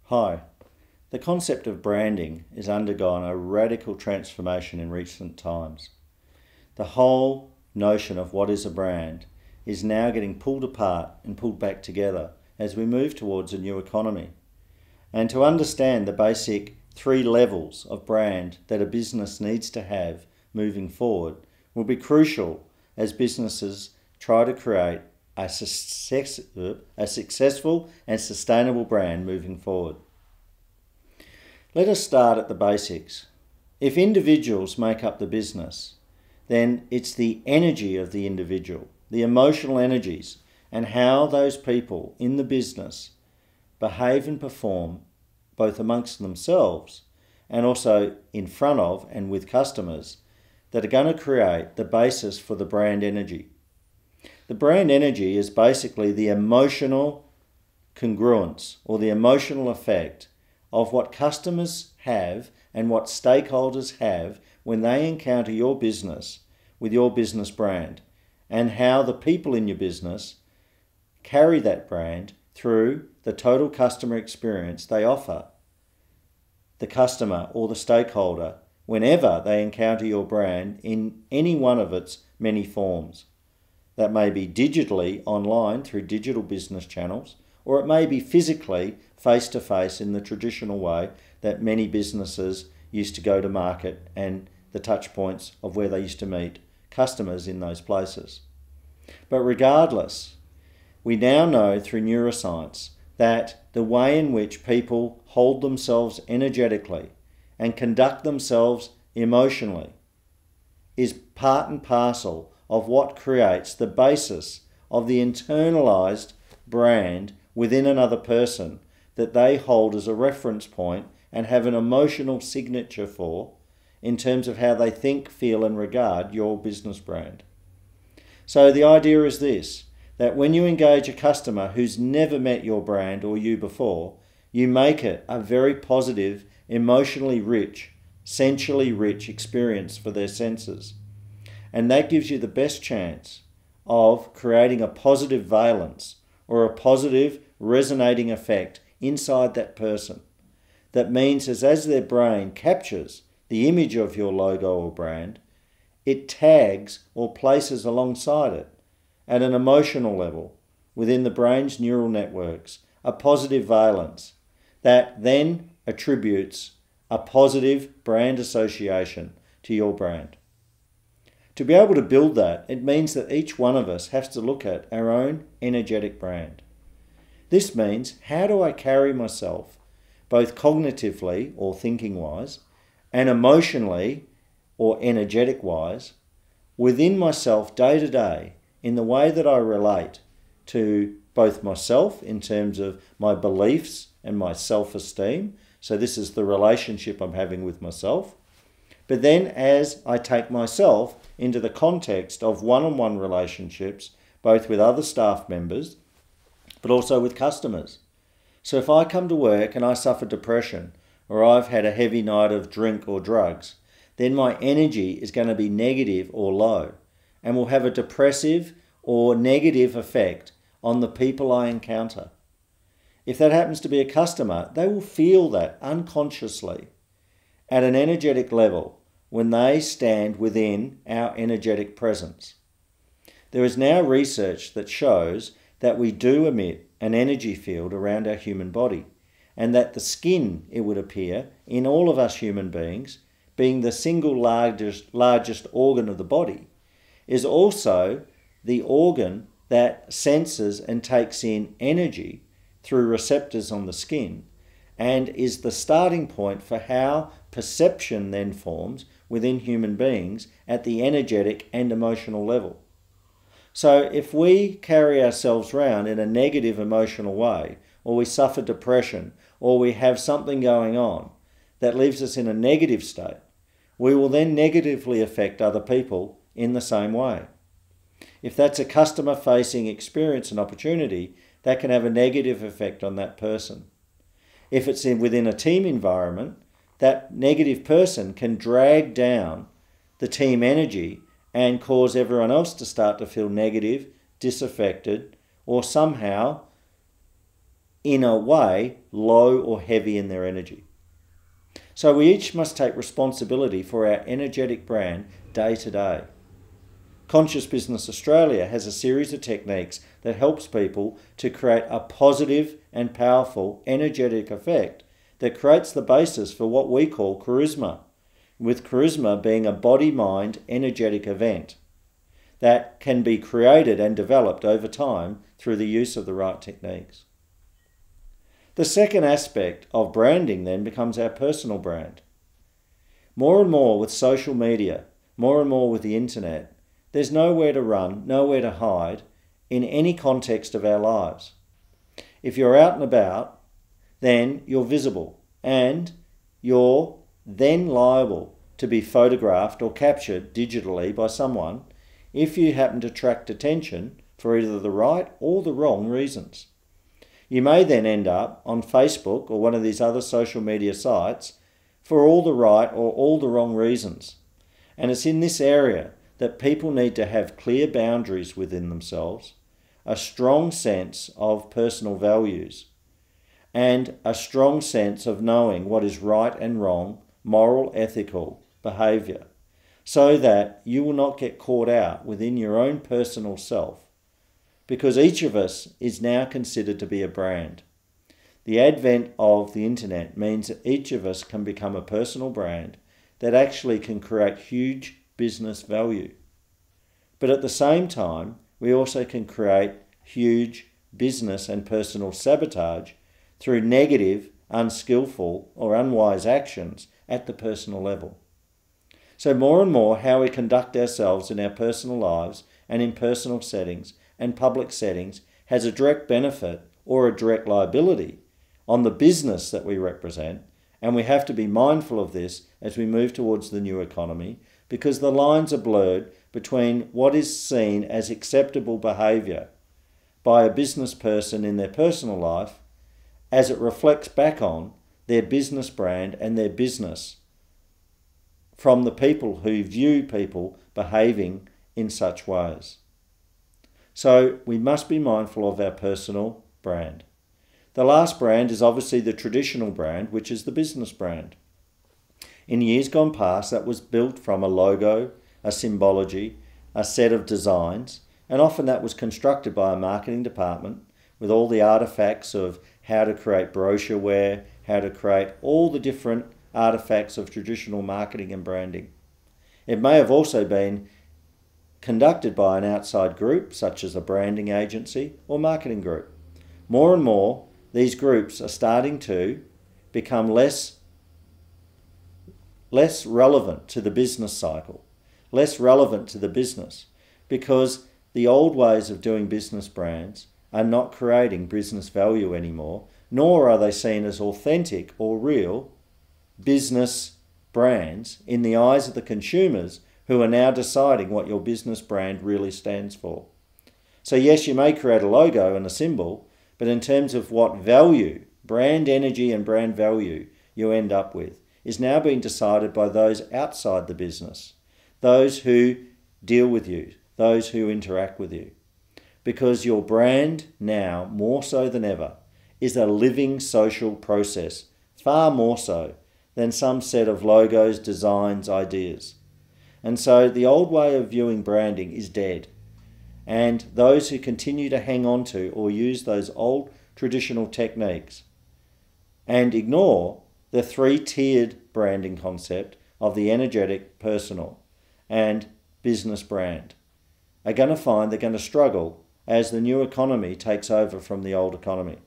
Hi. The concept of branding has undergone a radical transformation in recent times. The whole notion of what is a brand is now getting pulled apart and pulled back together as we move towards a new economy. And to understand the basic 3 levels of brand that a business needs to have moving forward will be crucial as businesses try to create a successful and sustainable brand moving forward. Let us start at the basics. If individuals make up the business, then it's the energy of the individual, the emotional energies, and how those people in the business behave and perform both amongst themselves and also in front of and with customers that are going to create the basis for the brand energy. The brand energy is basically the emotional congruence or the emotional effect of what customers have and what stakeholders have when they encounter your business with your business brand, and how the people in your business carry that brand through the total customer experience they offer the customer or the stakeholder whenever they encounter your brand in any one of its many forms. That may be digitally online through digital business channels, or it may be physically face-to-face in the traditional way that many businesses used to go to market and the touch points of where they used to meet customers in those places. But regardless, we now know through neuroscience that the way in which people hold themselves energetically and conduct themselves emotionally is part and parcel of what creates the basis of the internalized brand within another person that they hold as a reference point and have an emotional signature for in terms of how they think, feel and regard your business brand. So the idea is this, that when you engage a customer who's never met your brand or you before, you make it a very positive, emotionally rich, sensually rich experience for their senses. And that gives you the best chance of creating a positive valence or a positive resonating effect inside that person. That means as their brain captures the image of your logo or brand, it tags or places alongside it at an emotional level within the brain's neural networks a positive valence that then attributes a positive brand association to your brand. To be able to build that, it means that each one of us has to look at our own energetic brand. This means, how do I carry myself, both cognitively or thinking-wise, and emotionally or energetic-wise, within myself day to day, in the way that I relate to both myself in terms of my beliefs and my self-esteem. So this is the relationship I'm having with myself. But then as I take myself into the context of one-on-one relationships, both with other staff members, but also with customers. So if I come to work and I suffer depression, or I've had a heavy night of drink or drugs, then my energy is going to be negative or low and will have a depressive or negative effect on the people I encounter. If that happens to be a customer, they will feel that unconsciously at an energetic level when they stand within our energetic presence. There is now research that shows that we do emit an energy field around our human body, and that the skin, it would appear, in all of us human beings, being the single largest organ of the body, is also the organ that senses and takes in energy through receptors on the skin, and is the starting point for how perception then forms within human beings at the energetic and emotional level. So if we carry ourselves around in a negative emotional way, or we suffer depression, or we have something going on that leaves us in a negative state, we will then negatively affect other people in the same way. If that's a customer-facing experience and opportunity, that can have a negative effect on that person. If it's within a team environment, that negative person can drag down the team energy and cause everyone else to start to feel negative, disaffected, or somehow in a way, low or heavy in their energy. So we each must take responsibility for our energetic brand day to day. Conscious Business Australia has a series of techniques that helps people to create a positive and powerful energetic effect that creates the basis for what we call charisma, with charisma being a body-mind energetic event that can be created and developed over time through the use of the right techniques. The second aspect of branding then becomes our personal brand. More and more with social media, more and more with the internet, there's nowhere to run, nowhere to hide in any context of our lives. If you're out and about, then you're visible and you're then liable to be photographed or captured digitally by someone if you happen to attract attention for either the right or the wrong reasons. You may then end up on Facebook or one of these other social media sites for all the right or all the wrong reasons. And it's in this area that people need to have clear boundaries within themselves, a strong sense of personal values, and a strong sense of knowing what is right and wrong, moral, ethical behaviour, so that you will not get caught out within your own personal self, because each of us is now considered to be a brand. The advent of the internet means that each of us can become a personal brand that actually can create huge business value. But at the same time, we also can create huge business and personal sabotage through negative, unskillful or unwise actions at the personal level. So more and more how we conduct ourselves in our personal lives and in personal settings and public settings has a direct benefit or a direct liability on the business that we represent, and we have to be mindful of this as we move towards the new economy, because the lines are blurred between what is seen as acceptable behaviour by a business person in their personal life as it reflects back on their business brand and their business from the people who view people behaving in such ways. So we must be mindful of our personal brand. The last brand is obviously the traditional brand, which is the business brand. In years gone past, that was built from a logo, a symbology, a set of designs, and often that was constructed by a marketing department with all the artifacts of how to create brochureware, how to create all the different artifacts of traditional marketing and branding. It may have also been conducted by an outside group, such as a branding agency or marketing group. More and more, these groups are starting to become less relevant to the business cycle, less relevant to the business, because the old ways of doing business brands are not creating business value anymore, nor are they seen as authentic or real business brands in the eyes of the consumers who are now deciding what your business brand really stands for. So yes, you may create a logo and a symbol, but in terms of what value, brand energy and brand value you end up with, is now being decided by those outside the business, those who deal with you, those who interact with you. Because your brand now, more so than ever, is a living social process, far more so than some set of logos, designs, ideas. And so the old way of viewing branding is dead. And those who continue to hang on to or use those old traditional techniques and ignore the three-tiered branding concept of the energetic, personal and business brand are going to find they're going to struggle as the new economy takes over from the old economy.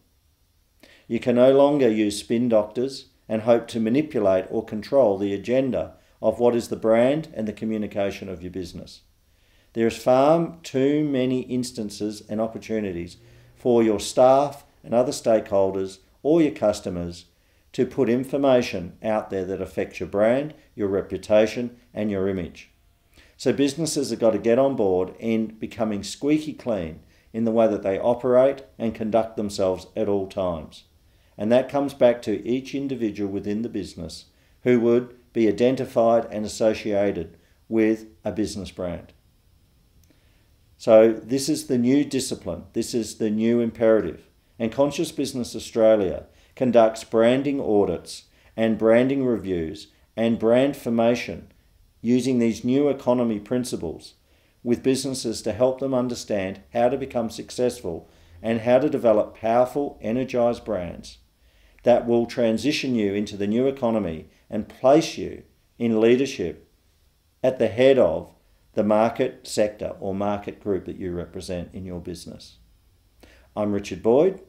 You can no longer use spin doctors and hope to manipulate or control the agenda of what is the brand and the communication of your business. There is far too many instances and opportunities for your staff and other stakeholders or your customers to put information out there that affects your brand, your reputation and your image. So businesses have got to get on board in becoming squeaky clean in the way that they operate and conduct themselves at all times. And that comes back to each individual within the business who would be identified and associated with a business brand. So this is the new discipline. This is the new imperative. and Conscious Business Australia conducts branding audits and branding reviews and brand formation using these new economy principles with businesses to help them understand how to become successful and how to develop powerful, energised brands that will transition you into the new economy and place you in leadership at the head of the market sector or market group that you represent in your business. I'm Richard Boyd.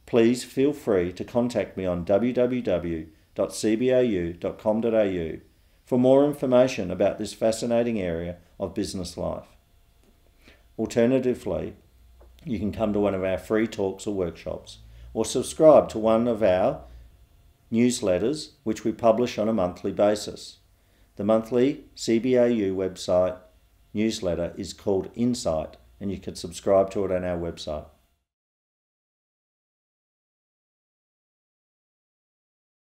Please feel free to contact me on www.cbau.com.au for more information about this fascinating area of business life. Alternatively, you can come to one of our free talks or workshops, or subscribe to one of our newsletters which we publish on a monthly basis. The monthly CBAU website newsletter is called Insight, and you can subscribe to it on our website.